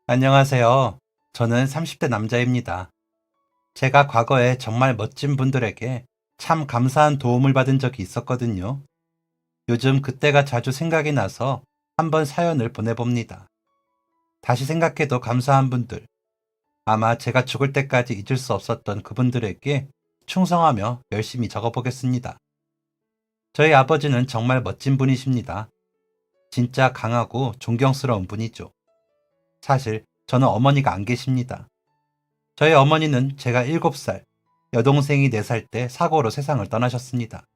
안녕하세요. 저는 30대 남자입니다. 제가 과거에 정말 멋진 분들에게 참 감사한 도움을 받은 적이 있었거든요. 요즘 그때가 자주 생각이 나서 한번 사연을 보내봅니다. 다시 생각해도 감사한 분들, 아마 제가 죽을 때까지 잊을 수 없었던 그분들에게 충성하며 열심히 적어보겠습니다. 저희 아버지는 정말 멋진 분이십니다. 진짜 강하고 존경스러운 분이죠. 사실 저는 어머니가 안 계십니다. 저희 어머니는 제가 7살, 여동생이 4살 때 사고로 세상을 떠나셨습니다.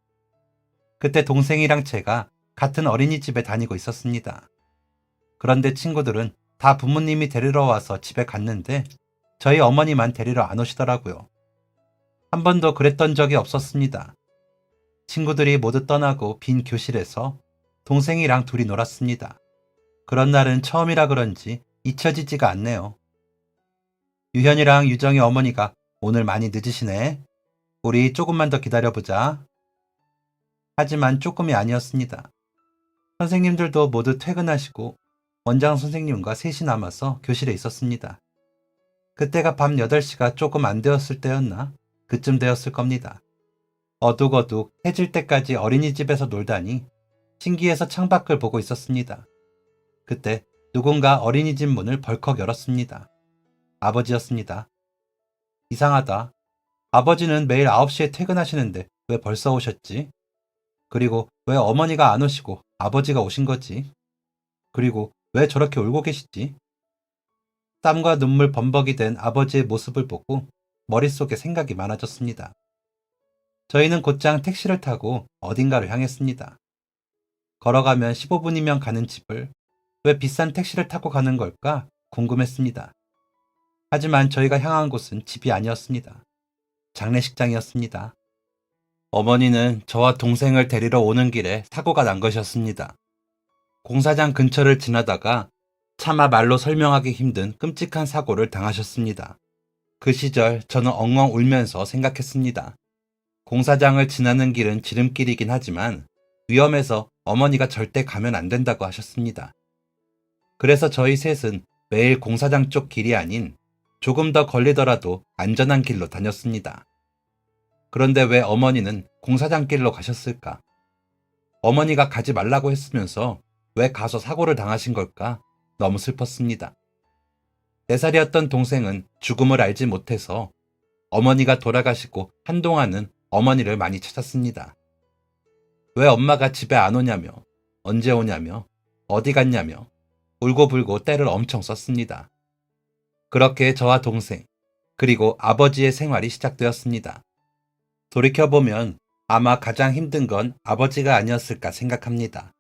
그때 동생이랑 제가 같은 어린이집에 다니고 있었습니다. 그런데 친구들은 다 부모님이 데리러 와서 집에 갔는데 저희 어머니만 데리러 안 오시더라고요. 한 번도 그랬던 적이 없었습니다. 친구들이 모두 떠나고 빈 교실에서 동생이랑 둘이 놀았습니다. 그런 날은 처음이라 그런지 잊혀지지가 않네요. 유현이랑 유정이 어머니가 오늘 많이 늦으시네. 우리 조금만 더 기다려보자. 하지만 조금이 아니었습니다. 선생님들도 모두 퇴근하시고 원장 선생님과 셋이 남아서 교실에 있었습니다. 그때가 밤 8시가 조금 안 되었을 때였나? 그쯤 되었을 겁니다. 어둑어둑 해질 때까지 어린이집에서 놀다니 신기해서 창밖을 보고 있었습니다. 그때 누군가 어린이집 문을 벌컥 열었습니다. 아버지였습니다. 이상하다. 아버지는 매일 9시에 퇴근하시는데 왜 벌써 오셨지? 그리고 왜 어머니가 안 오시고 아버지가 오신 거지? 그리고 왜 저렇게 울고 계시지? 땀과 눈물 범벅이 된 아버지의 모습을 보고 머릿속에 생각이 많아졌습니다. 저희는 곧장 택시를 타고 어딘가로 향했습니다. 걸어가면 15분이면 가는 집을 왜 비싼 택시를 타고 가는 걸까 궁금했습니다. 하지만 저희가 향한 곳은 집이 아니었습니다. 장례식장이었습니다. 어머니는 저와 동생을 데리러 오는 길에 사고가 난 것이었습니다. 공사장 근처를 지나다가 차마 말로 설명하기 힘든 끔찍한 사고를 당하셨습니다. 그 시절 저는 엉엉 울면서 생각했습니다. 공사장을 지나는 길은 지름길이긴 하지만 위험해서 어머니가 절대 가면 안 된다고 하셨습니다. 그래서 저희 셋은 매일 공사장 쪽 길이 아닌 조금 더 걸리더라도 안전한 길로 다녔습니다. 그런데 왜 어머니는 공사장 길로 가셨을까? 어머니가 가지 말라고 했으면서 왜 가서 사고를 당하신 걸까? 너무 슬펐습니다. 4살이었던 동생은 죽음을 알지 못해서 어머니가 돌아가시고 한동안은 어머니를 많이 찾았습니다. 왜 엄마가 집에 안 오냐며, 언제 오냐며, 어디 갔냐며, 울고불고 떼를 엄청 썼습니다. 그렇게 저와 동생, 그리고 아버지의 생활이 시작되었습니다. 돌이켜보면 아마 가장 힘든 건 아버지가 아니었을까 생각합니다.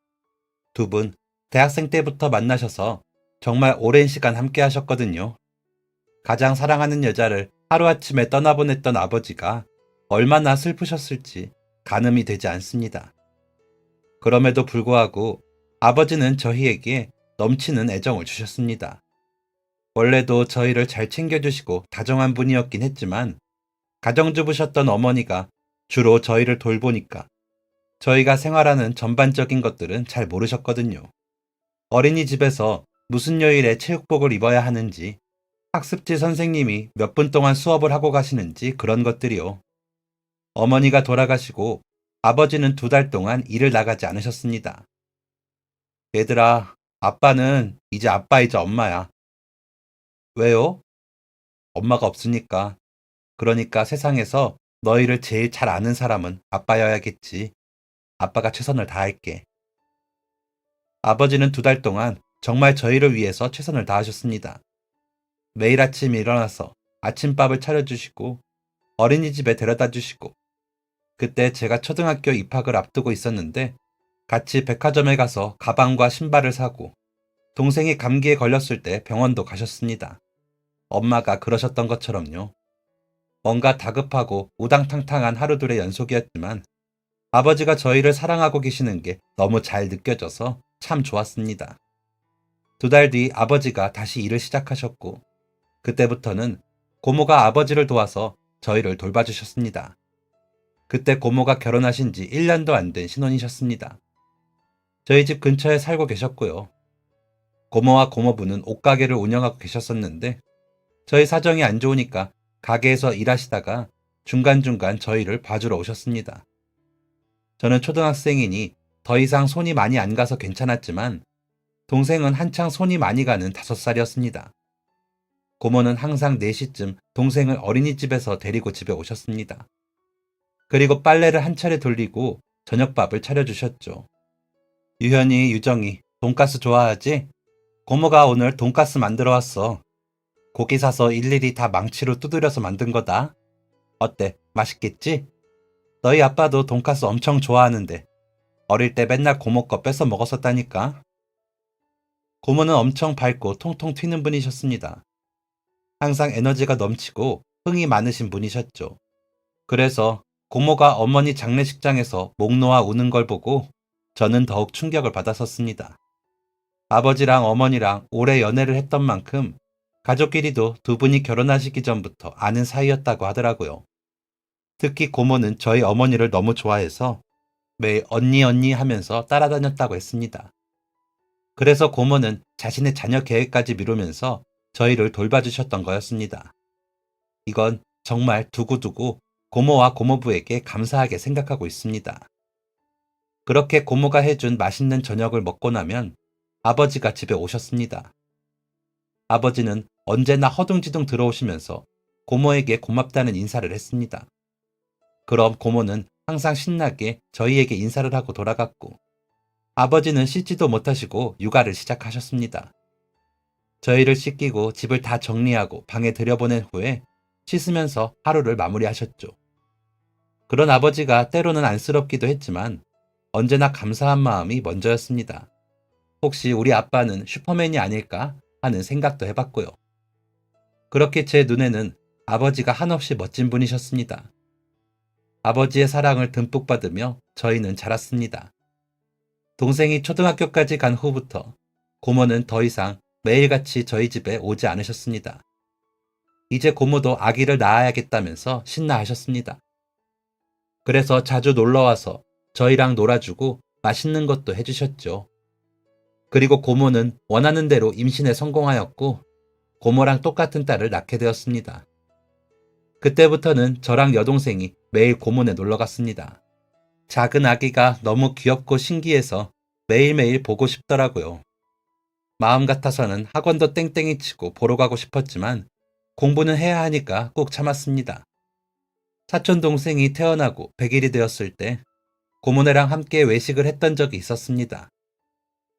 두 분 대학생 때부터 만나셔서 정말 오랜 시간 함께 하셨거든요. 가장 사랑하는 여자를 하루아침에 떠나보냈던 아버지가 얼마나 슬프셨을지 가늠이 되지 않습니다. 그럼에도 불구하고 아버지는 저희에게 넘치는 애정을 주셨습니다. 원래도 저희를 잘 챙겨주시고 다정한 분이었긴 했지만 가정주부셨던 어머니가 주로 저희를 돌보니까 저희가 생활하는 전반적인 것들은 잘 모르셨거든요. 어린이집에서 무슨 요일에 체육복을 입어야 하는지, 학습지 선생님이 몇 분 동안 수업을 하고 가시는지 그런 것들이요. 어머니가 돌아가시고 아버지는 2달 동안 일을 나가지 않으셨습니다. 얘들아, 아빠는 이제 아빠이자 엄마야. 왜요? 엄마가 없으니까. 그러니까 세상에서 너희를 제일 잘 아는 사람은 아빠여야겠지. 아빠가 최선을 다할게. 아버지는 2달 동안 정말 저희를 위해서 최선을 다하셨습니다. 매일 아침 일어나서 아침밥을 차려주시고 어린이집에 데려다 주시고 그때 제가 초등학교 입학을 앞두고 있었는데 같이 백화점에 가서 가방과 신발을 사고 동생이 감기에 걸렸을 때 병원도 가셨습니다. 엄마가 그러셨던 것처럼요. 뭔가 다급하고 우당탕탕한 하루들의 연속이었지만 아버지가 저희를 사랑하고 계시는 게 너무 잘 느껴져서 참 좋았습니다. 2달 뒤 아버지가 다시 일을 시작하셨고 그때부터는 고모가 아버지를 도와서 저희를 돌봐주셨습니다. 그때 고모가 결혼하신 지 1년도 안 된 신혼이셨습니다. 저희 집 근처에 살고 계셨고요. 고모와 고모부는 옷가게를 운영하고 계셨었는데 저희 사정이 안 좋으니까 가게에서 일하시다가 중간중간 저희를 봐주러 오셨습니다. 저는 초등학생이니 더 이상 손이 많이 안 가서 괜찮았지만 동생은 한창 손이 많이 가는 5살이었습니다. 고모는 항상 4시쯤 동생을 어린이집에서 데리고 집에 오셨습니다. 그리고 빨래를 한 차례 돌리고 저녁밥을 차려주셨죠. 유현이, 유정이, 돈가스 좋아하지? 고모가 오늘 돈가스 만들어 왔어. 고기 사서 일일이 다 망치로 두드려서 만든 거다. 어때? 맛있겠지? 너희 아빠도 돈가스 엄청 좋아하는데 어릴 때 맨날 고모 거 뺏어 먹었었다니까. 고모는 엄청 밝고 통통 튀는 분이셨습니다. 항상 에너지가 넘치고 흥이 많으신 분이셨죠. 그래서 고모가 어머니 장례식장에서 목 놓아 우는 걸 보고 저는 더욱 충격을 받았었습니다. 아버지랑 어머니랑 오래 연애를 했던 만큼 가족끼리도 두 분이 결혼하시기 전부터 아는 사이였다고 하더라고요. 특히 고모는 저희 어머니를 너무 좋아해서 매일 언니 언니 하면서 따라다녔다고 했습니다. 그래서 고모는 자신의 자녀 계획까지 미루면서 저희를 돌봐주셨던 거였습니다. 이건 정말 두고두고 고모와 고모부에게 감사하게 생각하고 있습니다. 그렇게 고모가 해준 맛있는 저녁을 먹고 나면 아버지가 집에 오셨습니다. 아버지는 언제나 허둥지둥 들어오시면서 고모에게 고맙다는 인사를 했습니다. 그럼 고모는 항상 신나게 저희에게 인사를 하고 돌아갔고 아버지는 씻지도 못하시고 육아를 시작하셨습니다. 저희를 씻기고 집을 다 정리하고 방에 들여보낸 후에 씻으면서 하루를 마무리하셨죠. 그런 아버지가 때로는 안쓰럽기도 했지만 언제나 감사한 마음이 먼저였습니다. 혹시 우리 아빠는 슈퍼맨이 아닐까 하는 생각도 해봤고요. 그렇게 제 눈에는 아버지가 한없이 멋진 분이셨습니다. 아버지의 사랑을 듬뿍 받으며 저희는 자랐습니다. 동생이 초등학교까지 간 후부터 고모는 더 이상 매일같이 저희 집에 오지 않으셨습니다. 이제 고모도 아기를 낳아야겠다면서 신나하셨습니다. 그래서 자주 놀러와서 저희랑 놀아주고 맛있는 것도 해주셨죠. 그리고 고모는 원하는 대로 임신에 성공하였고 고모랑 똑같은 딸을 낳게 되었습니다. 그때부터는 저랑 여동생이 매일 고모네 놀러 갔습니다. 작은 아기가 너무 귀엽고 신기해서 매일매일 보고 싶더라고요. 마음 같아서는 학원도 땡땡이 치고 보러 가고 싶었지만 공부는 해야 하니까 꼭 참았습니다. 사촌 동생이 태어나고 100일이 되었을 때 고모네랑 함께 외식을 했던 적이 있었습니다.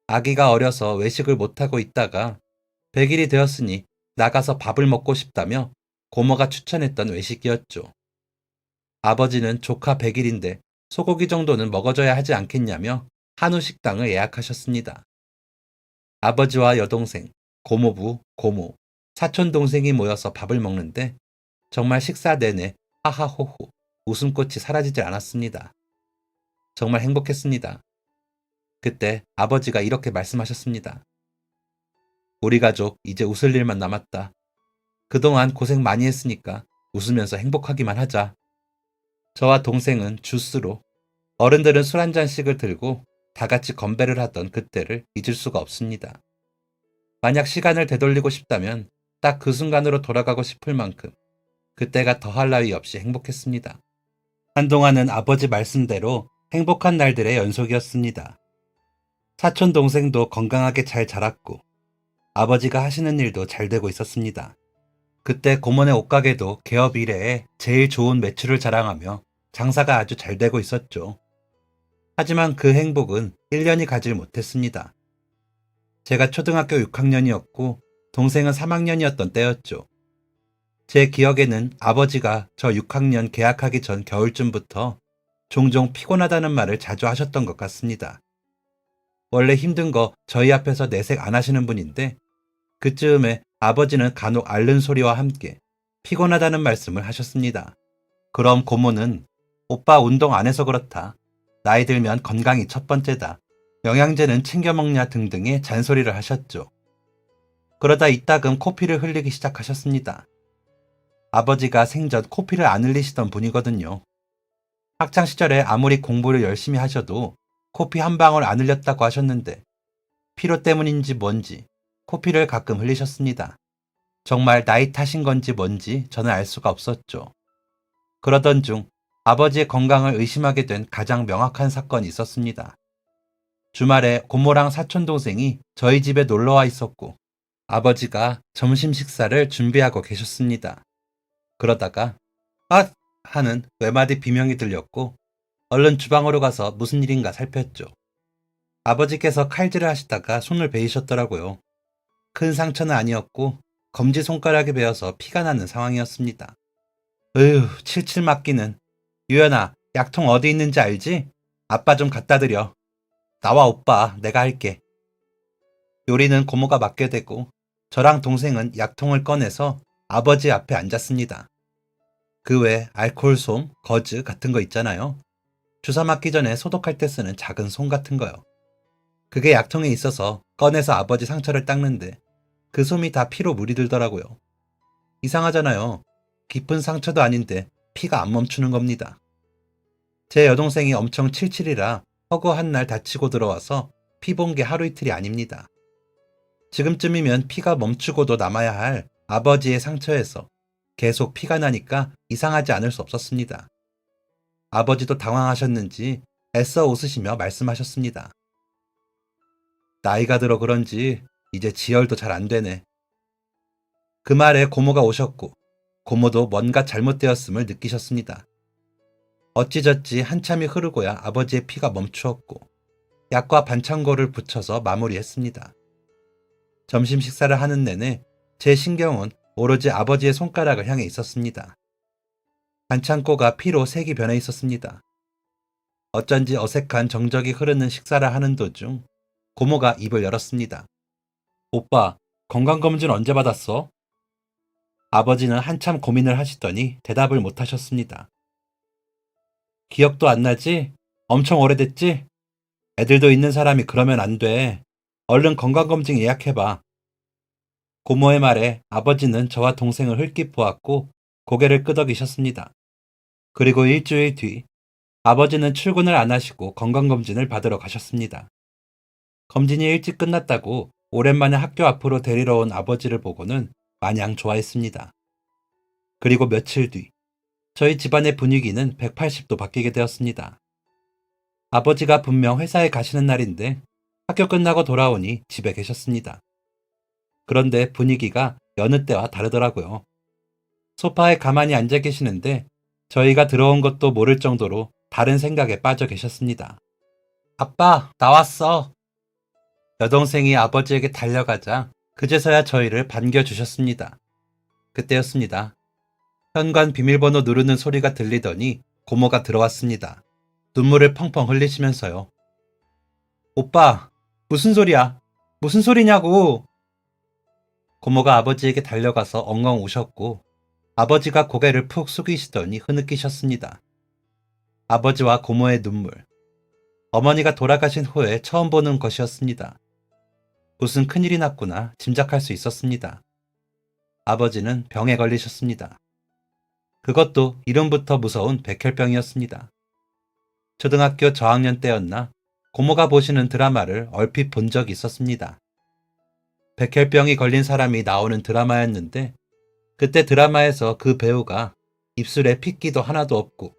아기가 어려서 외식을 못하고 있다가 100일이 되었으니 나가서 밥을 먹고 싶다며 고모가 추천했던 외식이었죠. 아버지는 조카 100일인데 소고기 정도는 먹어줘야 하지 않겠냐며 한우 식당을 예약하셨습니다. 아버지와 여동생, 고모부, 고모, 사촌 동생이 모여서 밥을 먹는데 정말 식사 내내 하하호호 웃음꽃이 사라지지 않았습니다. 정말 행복했습니다. 그때 아버지가 이렇게 말씀하셨습니다. 우리 가족 이제 웃을 일만 남았다. 그동안 고생 많이 했으니까 웃으면서 행복하기만 하자. 저와 동생은 주스로, 어른들은 술 한 잔씩을 들고 다 같이 건배를 하던 그때를 잊을 수가 없습니다. 만약 시간을 되돌리고 싶다면 딱 그 순간으로 돌아가고 싶을 만큼 그때가 더할 나위 없이 행복했습니다. 한동안은 아버지 말씀대로 행복한 날들의 연속이었습니다. 사촌 동생도 건강하게 잘 자랐고 아버지가 하시는 일도 잘 되고 있었습니다. 그때 고모네 옷가게도 개업 이래에 제일 좋은 매출을 자랑하며 장사가 아주 잘 되고 있었죠. 하지만 그 행복은 1년이 가질 못했습니다. 제가 초등학교 6학년이었고 동생은 3학년이었던 때였죠. 제 기억에는 아버지가 저 6학년 개학하기 전 겨울쯤부터 종종 피곤하다는 말을 자주 하셨던 것 같습니다. 원래 힘든 거 저희 앞에서 내색 안 하시는 분인데 그쯤에 아버지는 간혹 앓는 소리와 함께 피곤하다는 말씀을 하셨습니다. 그럼 고모는 오빠 운동 안 해서 그렇다. 나이 들면 건강이 첫 번째다. 영양제는 챙겨 먹냐 등등의 잔소리를 하셨죠. 그러다 이따금 코피를 흘리기 시작하셨습니다. 아버지가 생전 코피를 안 흘리시던 분이거든요. 학창시절에 아무리 공부를 열심히 하셔도 코피 한 방울 안 흘렸다고 하셨는데 피로 때문인지 뭔지 코피를 가끔 흘리셨습니다. 정말 나이 탓인 건지 뭔지 저는 알 수가 없었죠. 그러던 중 아버지의 건강을 의심하게 된 가장 명확한 사건이 있었습니다. 주말에 고모랑 사촌동생이 저희 집에 놀러와 있었고 아버지가 점심 식사를 준비하고 계셨습니다. 그러다가 아! 하는 외마디 비명이 들렸고 얼른 주방으로 가서 무슨 일인가 살폈죠. 아버지께서 칼질을 하시다가 손을 베이셨더라고요. 큰 상처는 아니었고 검지손가락에 베어서 피가 나는 상황이었습니다. 으휴, 칠칠 맞기는. 유연아, 약통 어디 있는지 알지? 아빠 좀 갖다 드려. 나와 오빠, 내가 할게. 요리는 고모가 맡게 되고 저랑 동생은 약통을 꺼내서 아버지 앞에 앉았습니다. 그 외 알코올솜, 거즈 같은 거 있잖아요. 주사 맞기 전에 소독할 때 쓰는 작은 솜 같은 거요. 그게 약통에 있어서 꺼내서 아버지 상처를 닦는데 그 솜이 다 피로 물이 들더라고요. 이상하잖아요. 깊은 상처도 아닌데 피가 안 멈추는 겁니다. 제 여동생이 엄청 칠칠이라 허구한 날 다치고 들어와서 피 본 게 하루 이틀이 아닙니다. 지금쯤이면 피가 멈추고도 남아야 할 아버지의 상처에서 계속 피가 나니까 이상하지 않을 수 없었습니다. 아버지도 당황하셨는지 애써 웃으시며 말씀하셨습니다. 나이가 들어 그런지 이제 지혈도 잘 안 되네. 그 말에 고모가 오셨고 고모도 뭔가 잘못되었음을 느끼셨습니다. 어찌저찌 한참이 흐르고야 아버지의 피가 멈추었고 약과 반창고를 붙여서 마무리했습니다. 점심 식사를 하는 내내 제 신경은 오로지 아버지의 손가락을 향해 있었습니다. 반창고가 피로 색이 변해 있었습니다. 어쩐지 어색한 정적이 흐르는 식사를 하는 도중 고모가 입을 열었습니다. 오빠, 건강검진 언제 받았어? 아버지는 한참 고민을 하시더니 대답을 못 하셨습니다. 기억도 안 나지? 엄청 오래됐지? 애들도 있는 사람이 그러면 안 돼. 얼른 건강검진 예약해봐. 고모의 말에 아버지는 저와 동생을 흘낏 보았고 고개를 끄덕이셨습니다. 그리고 일주일 뒤 아버지는 출근을 안 하시고 건강검진을 받으러 가셨습니다. 검진이 일찍 끝났다고 오랜만에 학교 앞으로 데리러 온 아버지를 보고는 마냥 좋아했습니다. 그리고 며칠 뒤 저희 집안의 분위기는 180도 바뀌게 되었습니다. 아버지가 분명 회사에 가시는 날인데 학교 끝나고 돌아오니 집에 계셨습니다. 그런데 분위기가 여느 때와 다르더라고요. 소파에 가만히 앉아 계시는데 저희가 들어온 것도 모를 정도로 다른 생각에 빠져 계셨습니다. 아빠, 나왔어. 여동생이 아버지에게 달려가자 그제서야 저희를 반겨주셨습니다. 그때였습니다. 현관 비밀번호 누르는 소리가 들리더니 고모가 들어왔습니다. 눈물을 펑펑 흘리시면서요. 오빠, 무슨 소리야? 무슨 소리냐고! 고모가 아버지에게 달려가서 엉엉 우셨고 아버지가 고개를 푹 숙이시더니 흐느끼셨습니다. 아버지와 고모의 눈물. 어머니가 돌아가신 후에 처음 보는 것이었습니다. 무슨 큰일이 났구나 짐작할 수 있었습니다. 아버지는 병에 걸리셨습니다. 그것도 이름부터 무서운 백혈병이었습니다. 초등학교 저학년 때였나 고모가 보시는 드라마를 얼핏 본 적이 있었습니다. 백혈병이 걸린 사람이 나오는 드라마였는데 그때 드라마에서 그 배우가 입술에 핏기도 하나도 없고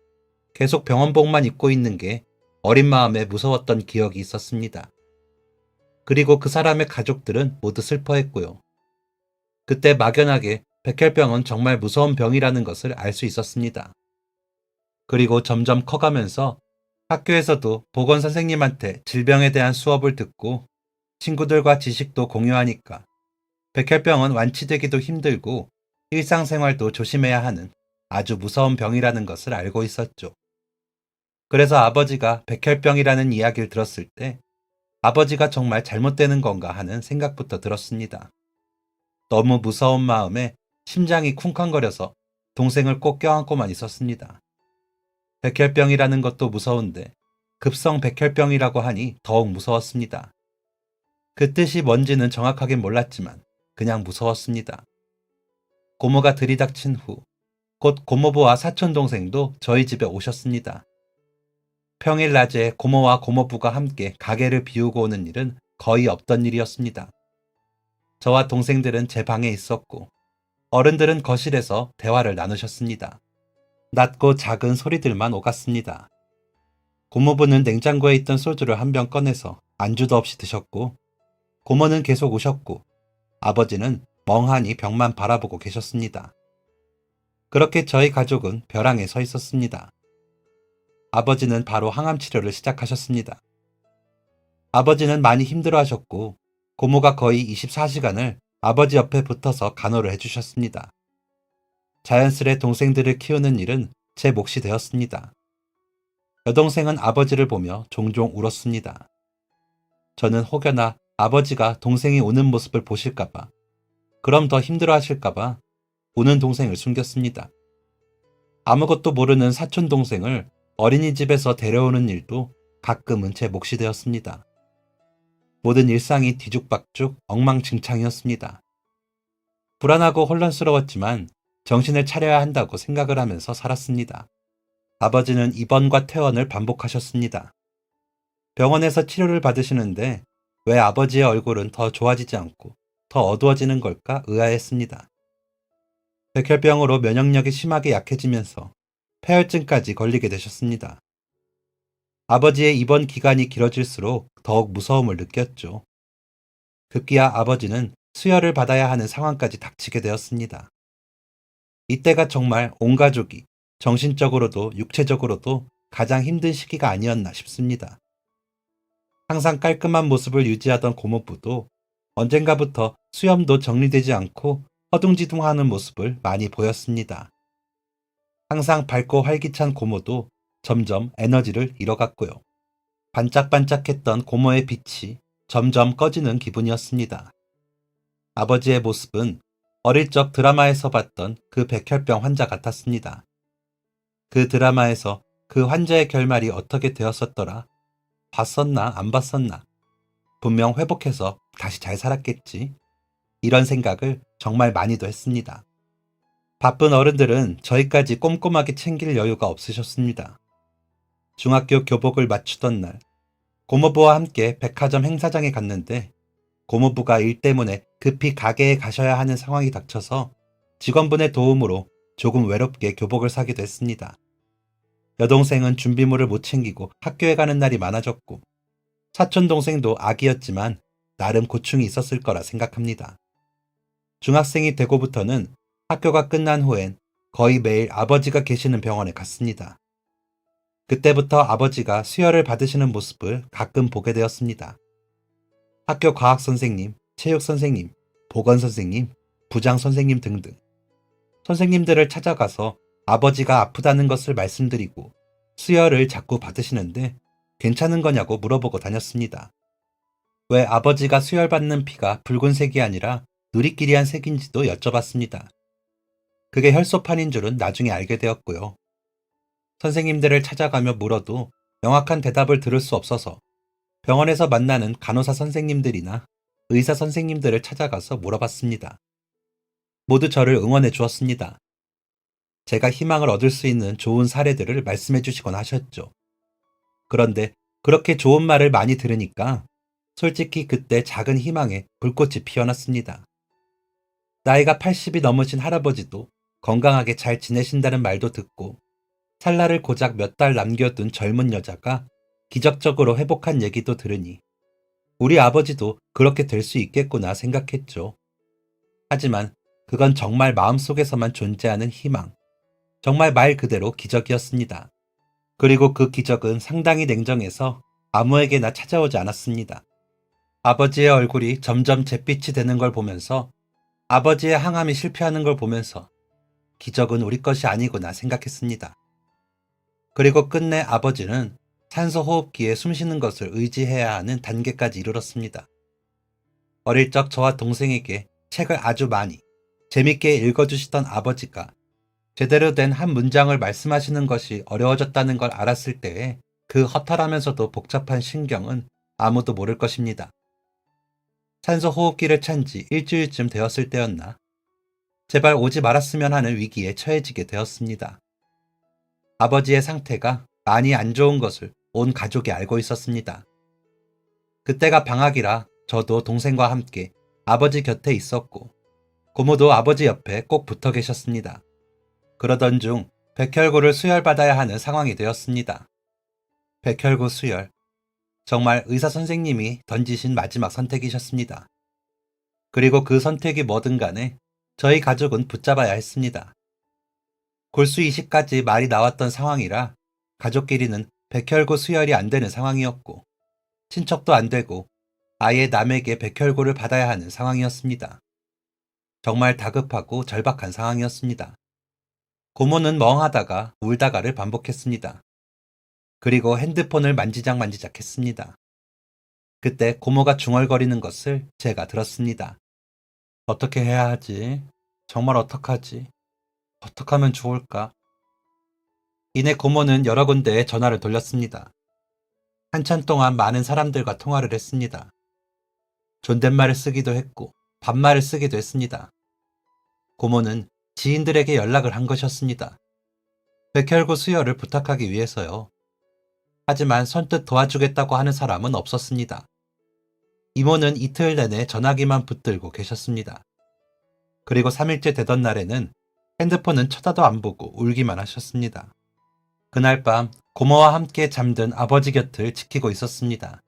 계속 병원복만 입고 있는 게 어린 마음에 무서웠던 기억이 있었습니다. 그리고 그 사람의 가족들은 모두 슬퍼했고요. 그때 막연하게 백혈병은 정말 무서운 병이라는 것을 알 수 있었습니다. 그리고 점점 커가면서 학교에서도 보건 선생님한테 질병에 대한 수업을 듣고 친구들과 지식도 공유하니까 백혈병은 완치되기도 힘들고 일상생활도 조심해야 하는 아주 무서운 병이라는 것을 알고 있었죠. 그래서 아버지가 백혈병이라는 이야기를 들었을 때 아버지가 정말 잘못되는 건가 하는 생각부터 들었습니다. 너무 무서운 마음에 심장이 쿵쾅거려서 동생을 꼭 껴안고만 있었습니다. 백혈병이라는 것도 무서운데 급성 백혈병이라고 하니 더욱 무서웠습니다. 그 뜻이 뭔지는 정확하게 몰랐지만 그냥 무서웠습니다. 고모가 들이닥친 후 곧 고모부와 사촌동생도 저희 집에 오셨습니다. 평일 낮에 고모와 고모부가 함께 가게를 비우고 오는 일은 거의 없던 일이었습니다. 저와 동생들은 제 방에 있었고 어른들은 거실에서 대화를 나누셨습니다. 낮고 작은 소리들만 오갔습니다. 고모부는 냉장고에 있던 소주를 한 병 꺼내서 안주도 없이 드셨고 고모는 계속 우셨고 아버지는 멍하니 벽만 바라보고 계셨습니다. 그렇게 저희 가족은 벼랑에 서 있었습니다. 아버지는 바로 항암 치료를 시작하셨습니다. 아버지는 많이 힘들어하셨고 고모가 거의 24시간을 아버지 옆에 붙어서 간호를 해주셨습니다. 자연스레 동생들을 키우는 일은 제 몫이 되었습니다. 여동생은 아버지를 보며 종종 울었습니다. 저는 혹여나 아버지가 동생이 우는 모습을 보실까봐, 그럼 더 힘들어하실까봐 우는 동생을 숨겼습니다. 아무것도 모르는 사촌 동생을 어린이집에서 데려오는 일도 가끔은 제 몫이 되었습니다. 모든 일상이 뒤죽박죽 엉망진창이었습니다. 불안하고 혼란스러웠지만 정신을 차려야 한다고 생각을 하면서 살았습니다. 아버지는 입원과 퇴원을 반복하셨습니다. 병원에서 치료를 받으시는데 왜 아버지의 얼굴은 더 좋아지지 않고 더 어두워지는 걸까 의아했습니다. 백혈병으로 면역력이 심하게 약해지면서 폐혈증까지 걸리게 되셨습니다. 아버지의 입원 기간이 길어질수록 더욱 무서움을 느꼈죠. 급기야 아버지는 수혈을 받아야 하는 상황까지 닥치게 되었습니다. 이때가 정말 온 가족이 정신적으로도 육체적으로도 가장 힘든 시기가 아니었나 싶습니다. 항상 깔끔한 모습을 유지하던 고모부도 언젠가부터 수염도 정리되지 않고 허둥지둥하는 모습을 많이 보였습니다. 항상 밝고 활기찬 고모도 점점 에너지를 잃어갔고요. 반짝반짝했던 고모의 빛이 점점 꺼지는 기분이었습니다. 아버지의 모습은 어릴 적 드라마에서 봤던 그 백혈병 환자 같았습니다. 그 드라마에서 그 환자의 결말이 어떻게 되었었더라? 봤었나 안 봤었나? 분명 회복해서 다시 잘 살았겠지. 이런 생각을 정말 많이도 했습니다. 바쁜 어른들은 저희까지 꼼꼼하게 챙길 여유가 없으셨습니다. 중학교 교복을 맞추던 날, 고모부와 함께 백화점 행사장에 갔는데 고모부가 일 때문에 급히 가게에 가셔야 하는 상황이 닥쳐서 직원분의 도움으로 조금 외롭게 교복을 사기도 했습니다. 여동생은 준비물을 못 챙기고 학교에 가는 날이 많아졌고 사촌 동생도 아기였지만 나름 고충이 있었을 거라 생각합니다. 중학생이 되고부터는 학교가 끝난 후엔 거의 매일 아버지가 계시는 병원에 갔습니다. 그때부터 아버지가 수혈을 받으시는 모습을 가끔 보게 되었습니다. 학교 과학 선생님, 체육 선생님, 보건 선생님, 부장 선생님 등등 선생님들을 찾아가서 아버지가 아프다는 것을 말씀드리고 수혈을 자꾸 받으시는데 괜찮은 거냐고 물어보고 다녔습니다. 왜 아버지가 수혈받는 피가 붉은색이 아니라 누리끼리한 색인지도 여쭤봤습니다. 그게 혈소판인 줄은 나중에 알게 되었고요. 선생님들을 찾아가며 물어도 명확한 대답을 들을 수 없어서 병원에서 만나는 간호사 선생님들이나 의사 선생님들을 찾아가서 물어봤습니다. 모두 저를 응원해 주었습니다. 제가 희망을 얻을 수 있는 좋은 사례들을 말씀해 주시곤 하셨죠. 그런데 그렇게 좋은 말을 많이 들으니까 솔직히 그때 작은 희망에 불꽃이 피어났습니다. 나이가 80이 넘으신 할아버지도 건강하게 잘 지내신다는 말도 듣고 살날을 고작 몇 달 남겨둔 젊은 여자가 기적적으로 회복한 얘기도 들으니 우리 아버지도 그렇게 될 수 있겠구나 생각했죠. 하지만 그건 정말 마음속에서만 존재하는 희망, 정말 말 그대로 기적이었습니다. 그리고 그 기적은 상당히 냉정해서 아무에게나 찾아오지 않았습니다. 아버지의 얼굴이 점점 잿빛이 되는 걸 보면서 아버지의 항암이 실패하는 걸 보면서 기적은 우리 것이 아니구나 생각했습니다. 그리고 끝내 아버지는 산소 호흡기에 숨쉬는 것을 의지해야 하는 단계까지 이르렀습니다. 어릴 적 저와 동생에게 책을 아주 많이 재밌게 읽어주시던 아버지가 제대로 된 한 문장을 말씀하시는 것이 어려워졌다는 걸 알았을 때에 그 허탈하면서도 복잡한 신경은 아무도 모를 것입니다. 산소 호흡기를 찬 지 일주일쯤 되었을 때였나 제발 오지 말았으면 하는 위기에 처해지게 되었습니다. 아버지의 상태가 많이 안 좋은 것을 온 가족이 알고 있었습니다. 그때가 방학이라 저도 동생과 함께 아버지 곁에 있었고 고모도 아버지 옆에 꼭 붙어 계셨습니다. 그러던 중 백혈구를 수혈받아야 하는 상황이 되었습니다. 백혈구 수혈. 정말 의사 선생님이 던지신 마지막 선택이셨습니다. 그리고 그 선택이 뭐든 간에 저희 가족은 붙잡아야 했습니다. 골수 이식까지 말이 나왔던 상황이라 가족끼리는 백혈구 수혈이 안 되는 상황이었고 친척도 안 되고 아예 남에게 백혈구를 받아야 하는 상황이었습니다. 정말 다급하고 절박한 상황이었습니다. 고모는 멍하다가 울다가를 반복했습니다. 그리고 핸드폰을 만지작 했습니다. 그때 고모가 중얼거리는 것을 제가 들었습니다. 어떻게 해야 하지? 정말 어떡하지? 어떻게 하면 좋을까? 이내 고모는 여러 군데에 전화를 돌렸습니다. 한참 동안 많은 사람들과 통화를 했습니다. 존댓말을 쓰기도 했고 반말을 쓰기도 했습니다. 고모는 지인들에게 연락을 한 것이었습니다. 백혈구 수혈을 부탁하기 위해서요. 하지만 선뜻 도와주겠다고 하는 사람은 없었습니다. 이모는 이틀 내내 전화기만 붙들고 계셨습니다. 그리고 3일째 되던 날에는 핸드폰은 쳐다도 안 보고 울기만 하셨습니다. 그날 밤 고모와 함께 잠든 아버지 곁을 지키고 있었습니다.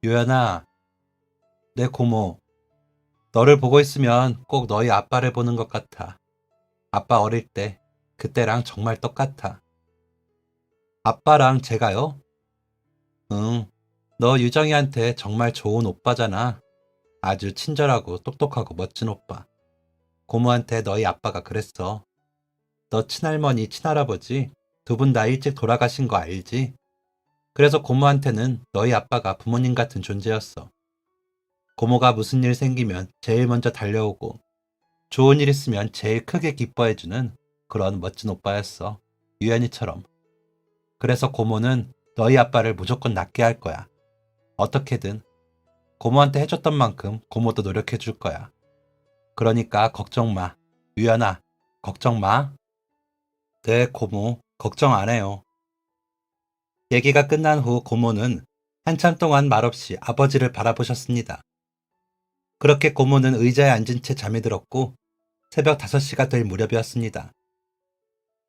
유연아, 내 고모, 너를 보고 있으면 꼭 너희 아빠를 보는 것 같아. 아빠 어릴 때 그때랑 정말 똑같아. 아빠랑 제가요? 응, 너 유정이한테 정말 좋은 오빠잖아. 아주 친절하고 똑똑하고 멋진 오빠. 고모한테 너희 아빠가 그랬어. 너 친할머니, 친할아버지 두 분 다 일찍 돌아가신 거 알지? 그래서 고모한테는 너희 아빠가 부모님 같은 존재였어. 고모가 무슨 일 생기면 제일 먼저 달려오고 좋은 일 있으면 제일 크게 기뻐해주는 그런 멋진 오빠였어. 유연이처럼. 그래서 고모는 너희 아빠를 무조건 낫게 할 거야. 어떻게든 고모한테 해줬던 만큼 고모도 노력해줄 거야. 그러니까 걱정 마. 유연아, 걱정 마. 네, 고모, 걱정 안 해요. 얘기가 끝난 후 고모는 한참 동안 말없이 아버지를 바라보셨습니다. 그렇게 고모는 의자에 앉은 채 잠이 들었고 새벽 5시가 될 무렵이었습니다.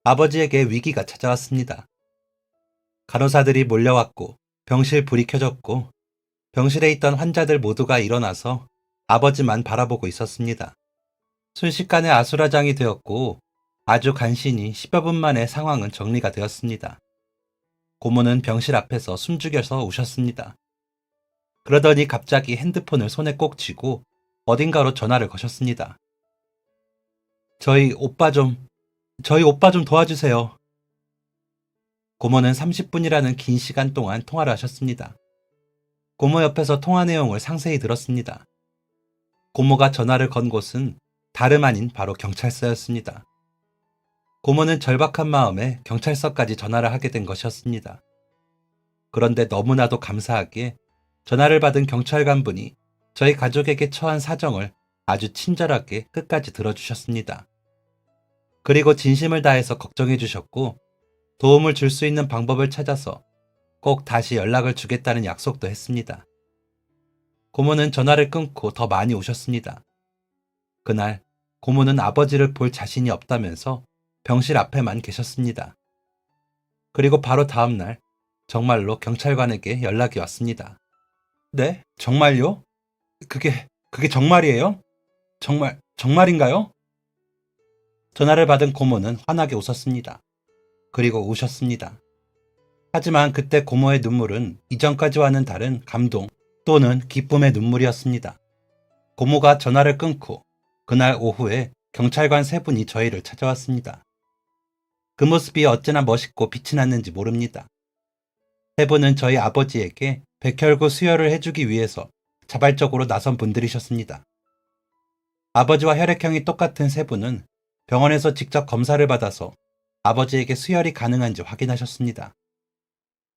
아버지에게 위기가 찾아왔습니다. 간호사들이 몰려왔고 병실 불이 켜졌고 병실에 있던 환자들 모두가 일어나서 아버지만 바라보고 있었습니다. 순식간에 아수라장이 되었고 아주 간신히 10여 분 만에 상황은 정리가 되었습니다. 고모는 병실 앞에서 숨죽여서 우셨습니다. 그러더니 갑자기 핸드폰을 손에 꼭 쥐고 어딘가로 전화를 거셨습니다. 저희 오빠 좀 도와주세요. 고모는 30분이라는 긴 시간 동안 통화를 하셨습니다. 고모 옆에서 통화 내용을 상세히 들었습니다. 고모가 전화를 건 곳은 다름 아닌 바로 경찰서였습니다. 고모는 절박한 마음에 경찰서까지 전화를 하게 된 것이었습니다. 그런데 너무나도 감사하게 전화를 받은 경찰관분이 저희 가족에게 처한 사정을 아주 친절하게 끝까지 들어주셨습니다. 그리고 진심을 다해서 걱정해 주셨고 도움을 줄 수 있는 방법을 찾아서 꼭 다시 연락을 주겠다는 약속도 했습니다. 고모는 전화를 끊고 더 많이 우셨습니다. 그날 고모는 아버지를 볼 자신이 없다면서 병실 앞에만 계셨습니다. 그리고 바로 다음날 정말로 경찰관에게 연락이 왔습니다. 네? 정말요? 그게 정말이에요? 정말인가요? 전화를 받은 고모는 환하게 웃었습니다. 그리고 우셨습니다. 하지만 그때 고모의 눈물은 이전까지와는 다른 감동 또는 기쁨의 눈물이었습니다. 고모가 전화를 끊고 그날 오후에 경찰관 3분이 저희를 찾아왔습니다. 그 모습이 어찌나 멋있고 빛이 났는지 모릅니다. 3분은 저희 아버지에게 백혈구 수혈을 해주기 위해서 자발적으로 나선 분들이셨습니다. 아버지와 혈액형이 똑같은 3분은 병원에서 직접 검사를 받아서 아버지에게 수혈이 가능한지 확인하셨습니다.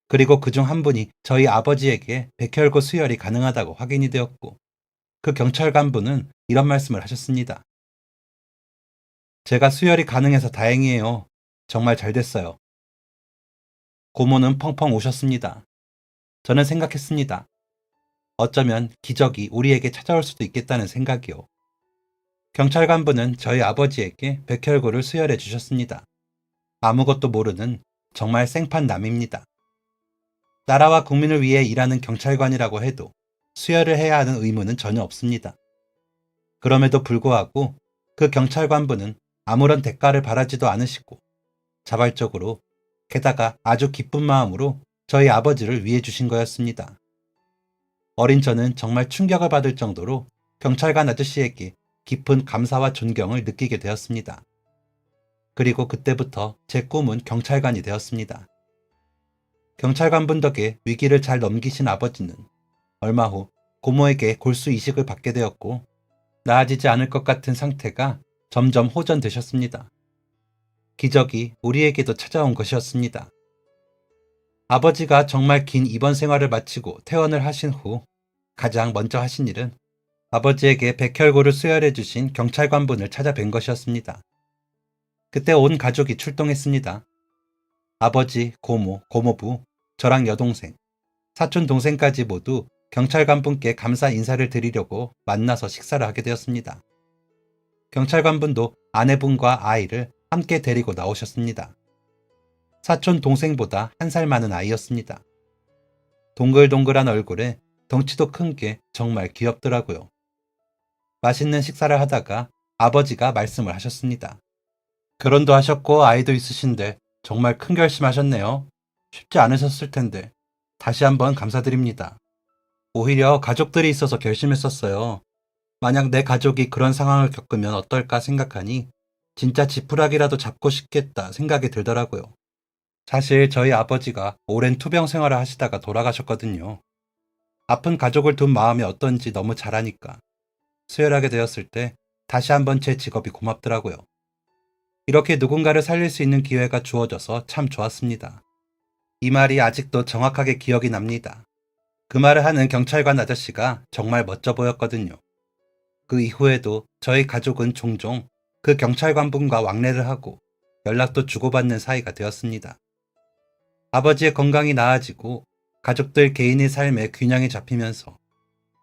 그리고 그중 한 분이 저희 아버지에게 백혈구 수혈이 가능하다고 확인이 되었고 그 경찰관분은 이런 말씀을 하셨습니다. 제가 수혈이 가능해서 다행이에요. 정말 잘 됐어요. 고모는 펑펑 우셨습니다. 저는 생각했습니다. 어쩌면 기적이 우리에게 찾아올 수도 있겠다는 생각이요. 경찰관분은 저희 아버지에게 백혈구를 수혈해 주셨습니다. 아무것도 모르는 정말 생판남입니다. 나라와 국민을 위해 일하는 경찰관이라고 해도 수혈을 해야 하는 의무는 전혀 없습니다. 그럼에도 불구하고 그 경찰관분은 아무런 대가를 바라지도 않으시고 자발적으로 게다가 아주 기쁜 마음으로 저희 아버지를 위해 주신 거였습니다. 어린 저는 정말 충격을 받을 정도로 경찰관 아저씨에게 깊은 감사와 존경을 느끼게 되었습니다. 그리고 그때부터 제 꿈은 경찰관이 되었습니다. 경찰관분 덕에 위기를 잘 넘기신 아버지는 얼마 후 고모에게 골수 이식을 받게 되었고 나아지지 않을 것 같은 상태가 점점 호전되셨습니다. 기적이 우리에게도 찾아온 것이었습니다. 아버지가 정말 긴 입원 생활을 마치고 퇴원을 하신 후 가장 먼저 하신 일은 아버지에게 백혈구를 수혈해 주신 경찰관분을 찾아뵌 것이었습니다. 그때 온 가족이 출동했습니다. 아버지, 고모, 고모부, 저랑 여동생, 사촌 동생까지 모두 경찰관분께 감사 인사를 드리려고 만나서 식사를 하게 되었습니다. 경찰관분도 아내분과 아이를 함께 데리고 나오셨습니다. 사촌 동생보다 1살 많은 아이였습니다. 동글동글한 얼굴에 덩치도 큰 게 정말 귀엽더라고요. 맛있는 식사를 하다가 아버지가 말씀을 하셨습니다. 결혼도 하셨고 아이도 있으신데 정말 큰 결심하셨네요. 쉽지 않으셨을 텐데 다시 한번 감사드립니다. 오히려 가족들이 있어서 결심했었어요. 만약 내 가족이 그런 상황을 겪으면 어떨까 생각하니 진짜 지푸라기라도 잡고 싶겠다 생각이 들더라고요. 사실 저희 아버지가 오랜 투병 생활을 하시다가 돌아가셨거든요. 아픈 가족을 둔 마음이 어떤지 너무 잘 아니까 수혈하게 되었을 때 다시 한번 제 직업이 고맙더라고요. 이렇게 누군가를 살릴 수 있는 기회가 주어져서 참 좋았습니다. 이 말이 아직도 정확하게 기억이 납니다. 그 말을 하는 경찰관 아저씨가 정말 멋져 보였거든요. 그 이후에도 저희 가족은 종종 그 경찰관분과 왕래를 하고 연락도 주고받는 사이가 되었습니다. 아버지의 건강이 나아지고 가족들 개인의 삶에 균형이 잡히면서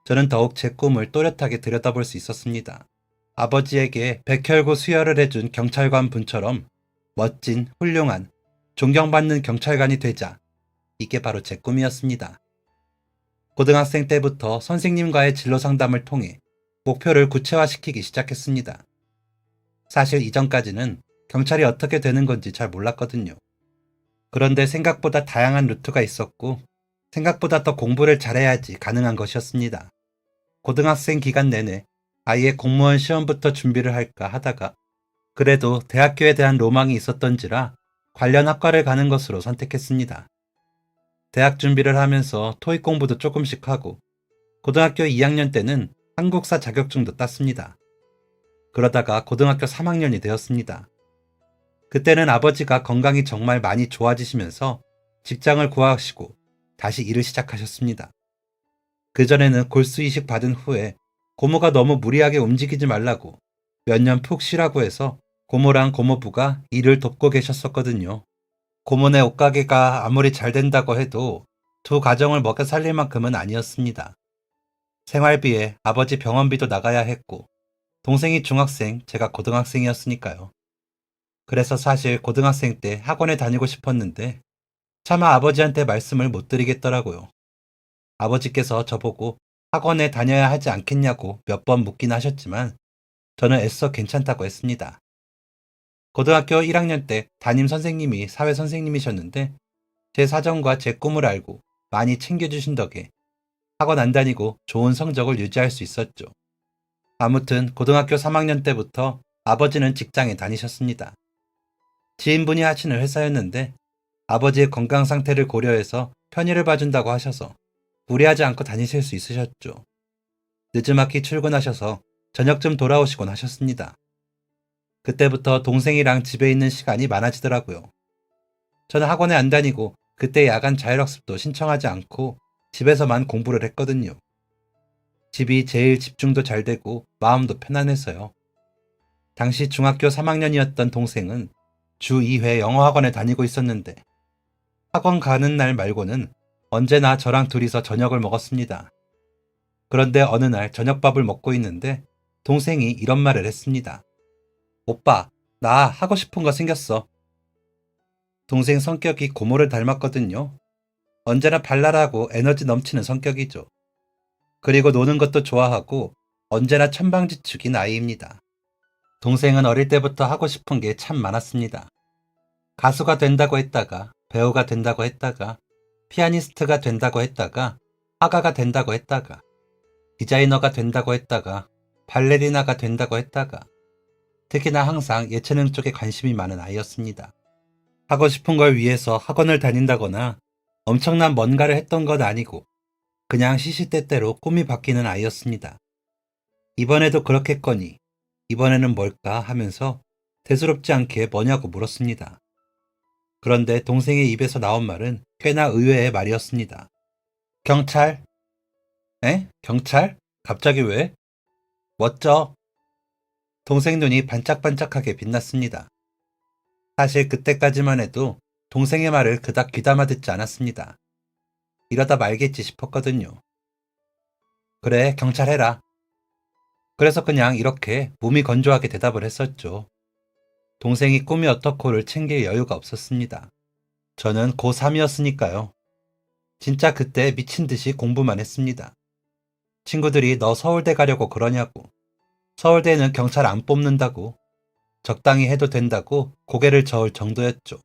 저는 더욱 제 꿈을 또렷하게 들여다볼 수 있었습니다. 아버지에게 백혈구 수혈을 해준 경찰관 분처럼 멋진, 훌륭한, 존경받는 경찰관이 되자. 이게 바로 제 꿈이었습니다. 고등학생 때부터 선생님과의 진로 상담을 통해 목표를 구체화시키기 시작했습니다. 사실 이전까지는 경찰이 어떻게 되는 건지 잘 몰랐거든요. 그런데 생각보다 다양한 루트가 있었고 생각보다 더 공부를 잘해야지 가능한 것이었습니다. 고등학생 기간 내내 아예 공무원 시험부터 준비를 할까 하다가 그래도 대학교에 대한 로망이 있었던지라 관련 학과를 가는 것으로 선택했습니다. 대학 준비를 하면서 토익 공부도 조금씩 하고 고등학교 2학년 때는 한국사 자격증도 땄습니다. 그러다가 고등학교 3학년이 되었습니다. 그때는 아버지가 건강이 정말 많이 좋아지시면서 직장을 구하시고 다시 일을 시작하셨습니다. 그전에는 골수 이식 받은 후에 고모가 너무 무리하게 움직이지 말라고 몇 년 푹 쉬라고 해서 고모랑 고모부가 일을 돕고 계셨었거든요. 고모네 옷가게가 아무리 잘 된다고 해도 두 가정을 먹여 살릴 만큼은 아니었습니다. 생활비에 아버지 병원비도 나가야 했고 동생이 중학생, 제가 고등학생이었으니까요. 그래서 사실 고등학생 때 학원에 다니고 싶었는데 차마 아버지한테 말씀을 못 드리겠더라고요. 아버지께서 저보고 학원에 다녀야 하지 않겠냐고 몇 번 묻긴 하셨지만 저는 애써 괜찮다고 했습니다. 고등학교 1학년 때 담임 선생님이 사회 선생님이셨는데 제 사정과 제 꿈을 알고 많이 챙겨주신 덕에 학원 안 다니고 좋은 성적을 유지할 수 있었죠. 아무튼 고등학교 3학년 때부터 아버지는 직장에 다니셨습니다. 지인분이 하시는 회사였는데 아버지의 건강 상태를 고려해서 편의를 봐준다고 하셔서 무리하지 않고 다니실 수 있으셨죠. 늦지막히 출근하셔서 저녁쯤 돌아오시곤 하셨습니다. 그때부터 동생이랑 집에 있는 시간이 많아지더라고요. 저는 학원에 안 다니고 그때 야간 자율학습도 신청하지 않고 집에서만 공부를 했거든요. 집이 제일 집중도 잘 되고 마음도 편안해서요. 당시 중학교 3학년이었던 동생은 주 2회 영어 학원에 다니고 있었는데 학원 가는 날 말고는 언제나 저랑 둘이서 저녁을 먹었습니다. 그런데 어느 날 저녁밥을 먹고 있는데 동생이 이런 말을 했습니다. 오빠, 나 하고 싶은 거 생겼어. 동생 성격이 고모를 닮았거든요. 언제나 발랄하고 에너지 넘치는 성격이죠. 그리고 노는 것도 좋아하고 언제나 천방지축인 아이입니다. 동생은 어릴 때부터 하고 싶은 게 참 많았습니다. 가수가 된다고 했다가, 배우가 된다고 했다가, 피아니스트가 된다고 했다가, 화가가 된다고 했다가, 디자이너가 된다고 했다가, 발레리나가 된다고 했다가, 특히나 항상 예체능 쪽에 관심이 많은 아이였습니다. 하고 싶은 걸 위해서 학원을 다닌다거나 엄청난 뭔가를 했던 건 아니고 그냥 시시때때로 꿈이 바뀌는 아이였습니다. 이번에도 그렇겠거니 이번에는 뭘까 하면서 대수롭지 않게 뭐냐고 물었습니다. 그런데 동생의 입에서 나온 말은 꽤나 의외의 말이었습니다. 경찰? 에? 경찰? 갑자기 왜? 멋져. 동생 눈이 반짝반짝하게 빛났습니다. 사실 그때까지만 해도 동생의 말을 그닥 귀담아 듣지 않았습니다. 이러다 말겠지 싶었거든요. 그래, 경찰 해라. 그래서 그냥 이렇게 몸이 건조하게 대답을 했었죠. 동생이 꿈이 어떻고를 챙길 여유가 없었습니다. 저는 고3이었으니까요. 진짜 그때 미친 듯이 공부만 했습니다. 친구들이 너 서울대 가려고 그러냐고, 서울대는 경찰 안 뽑는다고, 적당히 해도 된다고 고개를 저을 정도였죠.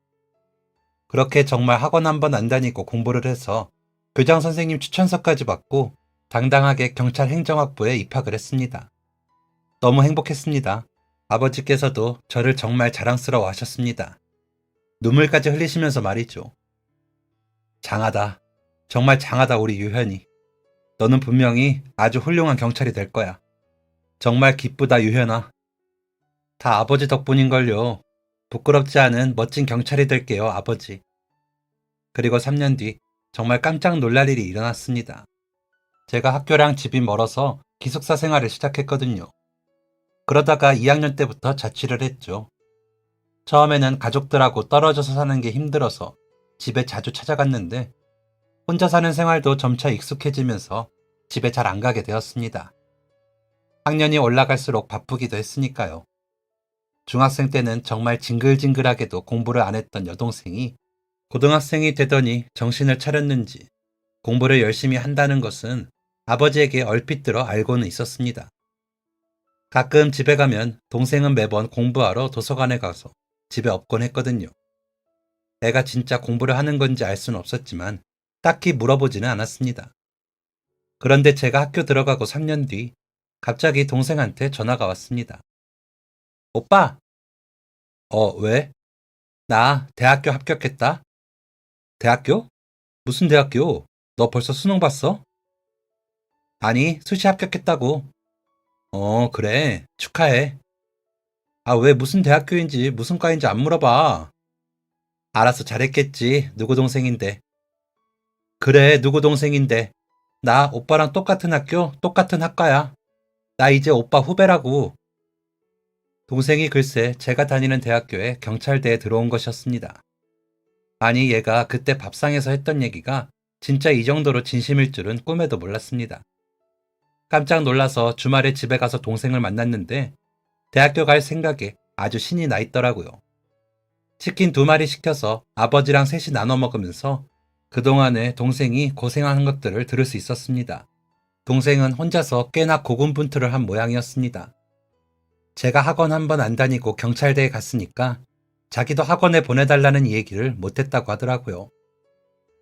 그렇게 정말 학원 한 번 안 다니고 공부를 해서 교장 선생님 추천서까지 받고 당당하게 경찰 행정학부에 입학을 했습니다. 너무 행복했습니다. 아버지께서도 저를 정말 자랑스러워 하셨습니다. 눈물까지 흘리시면서 말이죠. 장하다. 정말 장하다 우리 유현이. 너는 분명히 아주 훌륭한 경찰이 될 거야. 정말 기쁘다 유현아. 다 아버지 덕분인걸요. 부끄럽지 않은 멋진 경찰이 될게요 아버지. 그리고 3년 뒤 정말 깜짝 놀랄 일이 일어났습니다. 제가 학교랑 집이 멀어서 기숙사 생활을 시작했거든요. 그러다가 2학년 때부터 자취를 했죠. 처음에는 가족들하고 떨어져서 사는 게 힘들어서 집에 자주 찾아갔는데 혼자 사는 생활도 점차 익숙해지면서 집에 잘 안 가게 되었습니다. 학년이 올라갈수록 바쁘기도 했으니까요. 중학생 때는 정말 징글징글하게도 공부를 안 했던 여동생이 고등학생이 되더니 정신을 차렸는지 공부를 열심히 한다는 것은 아버지에게 얼핏 들어 알고는 있었습니다. 가끔 집에 가면 동생은 매번 공부하러 도서관에 가서 집에 없곤 했거든요. 애가 진짜 공부를 하는 건지 알 수는 없었지만 딱히 물어보지는 않았습니다. 그런데 제가 학교 들어가고 3년 뒤 갑자기 동생한테 전화가 왔습니다. 오빠! 왜? 나 대학교 합격했다. 대학교? 무슨 대학교? 너 벌써 수능 봤어? 아니, 수시 합격했다고. 그래. 축하해. 아, 왜 무슨 대학교인지 무슨 과인지 안 물어봐. 알아서 잘했겠지. 누구 동생인데. 그래, 누구 동생인데. 나 오빠랑 똑같은 학교, 똑같은 학과야. 나 이제 오빠 후배라고. 동생이 글쎄 제가 다니는 대학교에 경찰대에 들어온 것이었습니다. 아니, 얘가 그때 밥상에서 했던 얘기가 진짜 이 정도로 진심일 줄은 꿈에도 몰랐습니다. 깜짝 놀라서 주말에 집에 가서 동생을 만났는데 대학교 갈 생각에 아주 신이 나 있더라고요. 치킨 2마리 시켜서 아버지랑 셋이 나눠 먹으면서 그동안에 동생이 고생하는 것들을 들을 수 있었습니다. 동생은 혼자서 꽤나 고군분투를 한 모양이었습니다. 제가 학원 한 번 안 다니고 경찰대에 갔으니까 자기도 학원에 보내달라는 얘기를 못했다고 하더라고요.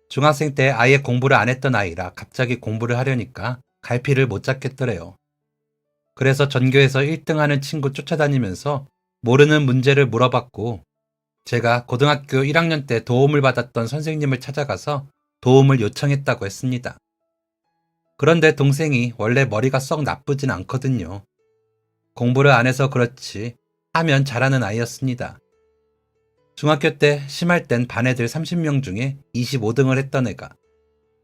중학생 때 아예 공부를 안 했던 아이라 갑자기 공부를 하려니까 갈피를 못 잡겠더래요. 그래서 전교에서 1등하는 친구 쫓아다니면서 모르는 문제를 물어봤고 제가 고등학교 1학년 때 도움을 받았던 선생님을 찾아가서 도움을 요청했다고 했습니다. 그런데 동생이 원래 머리가 썩 나쁘진 않거든요. 공부를 안 해서 그렇지 하면 잘하는 아이였습니다. 중학교 때 심할 땐 반 애들 30명 중에 25등을 했던 애가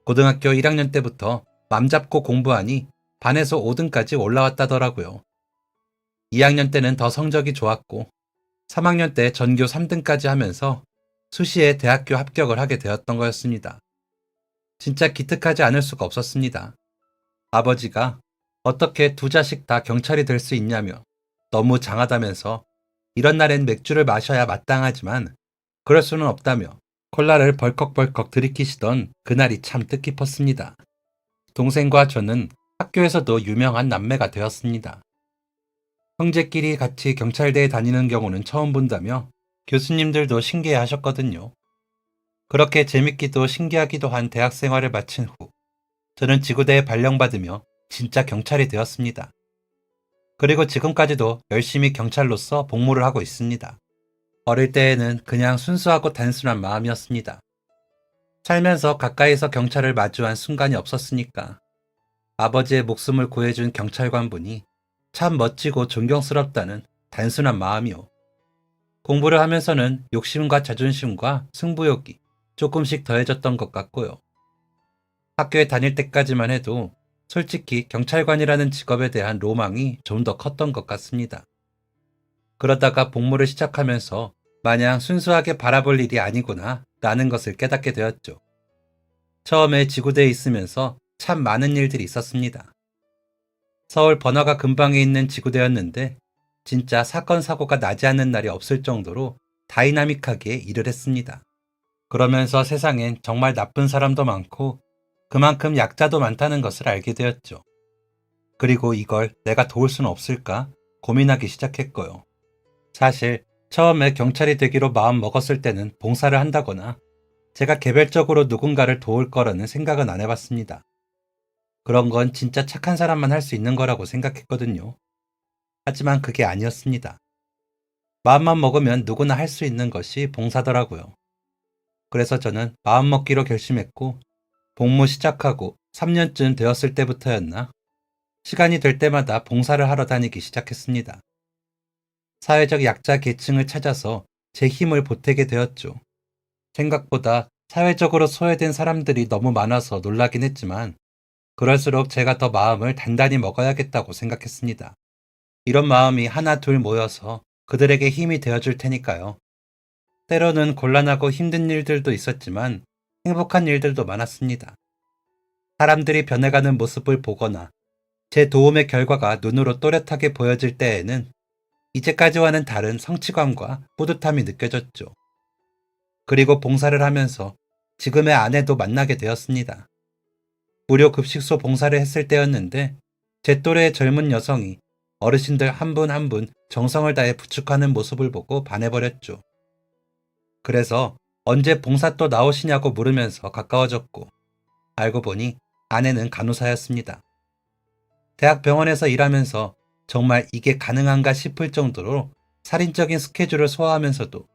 고등학교 1학년 때부터 맘 잡고 공부하니 반에서 5등까지 올라왔다더라고요. 2학년 때는 더 성적이 좋았고 3학년 때 전교 3등까지 하면서 수시에 대학교 합격을 하게 되었던 거였습니다. 진짜 기특하지 않을 수가 없었습니다. 아버지가 어떻게 두 자식 다 경찰이 될 수 있냐며 너무 장하다면서 이런 날엔 맥주를 마셔야 마땅하지만 그럴 수는 없다며 콜라를 벌컥벌컥 들이키시던 그날이 참 뜻깊었습니다. 동생과 저는 학교에서도 유명한 남매가 되었습니다. 형제끼리 같이 경찰대에 다니는 경우는 처음 본다며 교수님들도 신기해 하셨거든요. 그렇게 재밌기도 신기하기도 한 대학 생활을 마친 후 저는 지구대에 발령받으며 진짜 경찰이 되었습니다. 그리고 지금까지도 열심히 경찰로서 복무를 하고 있습니다. 어릴 때에는 그냥 순수하고 단순한 마음이었습니다. 살면서 가까이서 경찰을 마주한 순간이 없었으니까 아버지의 목숨을 구해준 경찰관분이 참 멋지고 존경스럽다는 단순한 마음이요. 공부를 하면서는 욕심과 자존심과 승부욕이 조금씩 더해졌던 것 같고요. 학교에 다닐 때까지만 해도 솔직히 경찰관이라는 직업에 대한 로망이 좀 더 컸던 것 같습니다. 그러다가 복무를 시작하면서 마냥 순수하게 바라볼 일이 아니구나 라는 것을 깨닫게 되었죠. 처음에 지구대에 있으면서 참 많은 일들이 있었습니다. 서울 번화가 근방에 있는 지구대였는데 진짜 사건 사고가 나지 않는 날이 없을 정도로 다이나믹하게 일을 했습니다. 그러면서 세상엔 정말 나쁜 사람도 많고 그만큼 약자도 많다는 것을 알게 되었죠. 그리고 이걸 내가 도울 수는 없을까 고민하기 시작했고요. 사실 처음에 경찰이 되기로 마음 먹었을 때는 봉사를 한다거나 제가 개별적으로 누군가를 도울 거라는 생각은 안 해봤습니다. 그런 건 진짜 착한 사람만 할 수 있는 거라고 생각했거든요. 하지만 그게 아니었습니다. 마음만 먹으면 누구나 할 수 있는 것이 봉사더라고요. 그래서 저는 마음먹기로 결심했고 복무 시작하고 3년쯤 되었을 때부터였나 시간이 될 때마다 봉사를 하러 다니기 시작했습니다. 사회적 약자 계층을 찾아서 제 힘을 보태게 되었죠. 생각보다 사회적으로 소외된 사람들이 너무 많아서 놀라긴 했지만 그럴수록 제가 더 마음을 단단히 먹어야겠다고 생각했습니다. 이런 마음이 하나 둘 모여서 그들에게 힘이 되어줄 테니까요. 때로는 곤란하고 힘든 일들도 있었지만 행복한 일들도 많았습니다. 사람들이 변해가는 모습을 보거나 제 도움의 결과가 눈으로 또렷하게 보여질 때에는 이제까지와는 다른 성취감과 뿌듯함이 느껴졌죠. 그리고 봉사를 하면서 지금의 아내도 만나게 되었습니다. 무료 급식소 봉사를 했을 때였는데 제 또래의 젊은 여성이 어르신들 한 분 한 분 정성을 다해 부축하는 모습을 보고 반해버렸죠. 그래서 언제 봉사 또 나오시냐고 물으면서 가까워졌고 알고 보니 아내는 간호사였습니다. 대학병원에서 일하면서 정말 이게 가능한가 싶을 정도로 살인적인 스케줄을 소화하면서도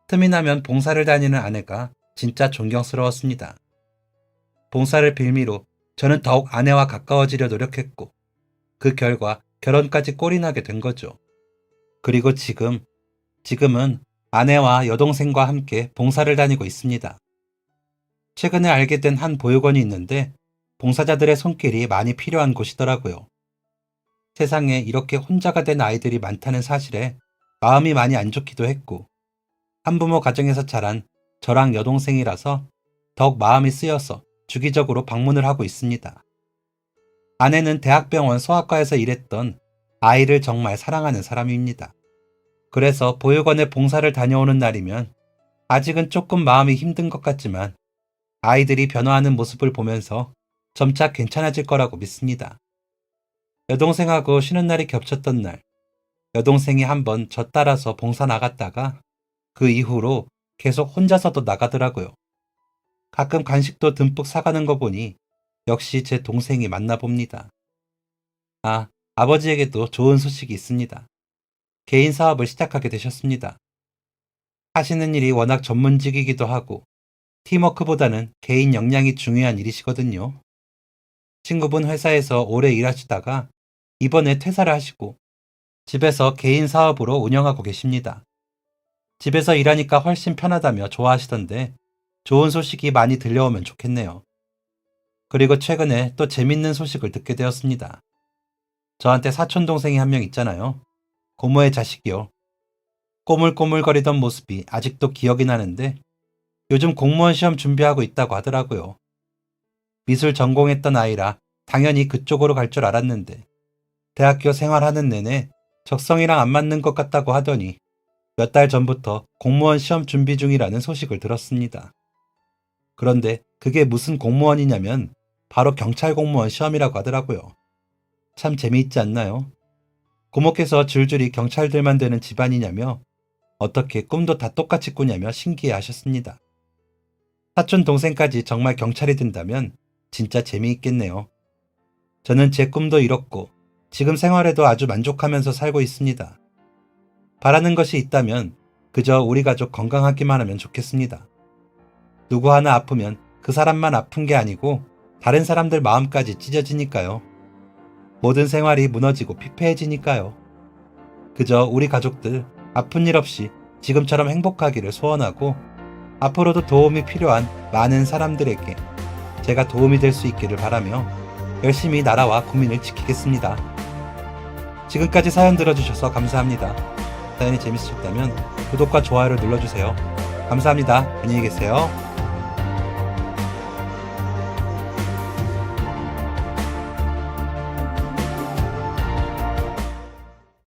틈이 나면 봉사를 다니는 아내가 진짜 존경스러웠습니다. 봉사를 빌미로 저는 더욱 아내와 가까워지려 노력했고 그 결과 결혼까지 꼴이나게 된 거죠. 그리고 지금은 아내와 여동생과 함께 봉사를 다니고 있습니다. 최근에 알게 된 한 보육원이 있는데 봉사자들의 손길이 많이 필요한 곳이더라고요. 세상에 이렇게 혼자가 된 아이들이 많다는 사실에 마음이 많이 안 좋기도 했고 한부모 가정에서 자란 저랑 여동생이라서 더욱 마음이 쓰여서 주기적으로 방문을 하고 있습니다. 아내는 대학병원 소아과에서 일했던 아이를 정말 사랑하는 사람입니다. 그래서 보육원에 봉사를 다녀오는 날이면 아직은 조금 마음이 힘든 것 같지만 아이들이 변화하는 모습을 보면서 점차 괜찮아질 거라고 믿습니다. 여동생하고 쉬는 날이 겹쳤던 날, 여동생이 한번 저 따라서 봉사 나갔다가 그 이후로 계속 혼자서도 나가더라고요. 가끔 간식도 듬뿍 사가는 거 보니 역시 제 동생이 맞나 봅니다. 아버지에게도 좋은 소식이 있습니다. 개인 사업을 시작하게 되셨습니다. 하시는 일이 워낙 전문직이기도 하고 팀워크보다는 개인 역량이 중요한 일이시거든요. 친구분 회사에서 오래 일하시다가 이번에 퇴사를 하시고 집에서 개인 사업으로 운영하고 계십니다. 집에서 일하니까 훨씬 편하다며 좋아하시던데 좋은 소식이 많이 들려오면 좋겠네요. 그리고 최근에 또 재밌는 소식을 듣게 되었습니다. 저한테 사촌 동생이 한 명 있잖아요. 고모의 자식이요. 꼬물꼬물거리던 모습이 아직도 기억이 나는데 요즘 공무원 시험 준비하고 있다고 하더라고요. 미술 전공했던 아이라 당연히 그쪽으로 갈 줄 알았는데 대학교 생활하는 내내 적성이랑 안 맞는 것 같다고 하더니 몇 달 전부터 공무원 시험 준비 중이라는 소식을 들었습니다. 그런데 그게 무슨 공무원이냐면 바로 경찰 공무원 시험이라고 하더라고요. 참 재미있지 않나요? 고모께서 줄줄이 경찰들만 되는 집안이냐며 어떻게 꿈도 다 똑같이 꾸냐며 신기해 하셨습니다. 사촌 동생까지 정말 경찰이 된다면 진짜 재미있겠네요. 저는 제 꿈도 이뤘고 지금 생활에도 아주 만족하면서 살고 있습니다. 바라는 것이 있다면 그저 우리 가족 건강하기만 하면 좋겠습니다. 누구 하나 아프면 그 사람만 아픈 게 아니고 다른 사람들 마음까지 찢어지니까요. 모든 생활이 무너지고 피폐해지니까요. 그저 우리 가족들 아픈 일 없이 지금처럼 행복하기를 소원하고 앞으로도 도움이 필요한 많은 사람들에게 제가 도움이 될 수 있기를 바라며 열심히 나라와 국민을 지키겠습니다. 지금까지 사연 들어주셔서 감사합니다. 사연이 재밌으셨다면 구독과 좋아요를 눌러주세요. 감사합니다. 안녕히 계세요.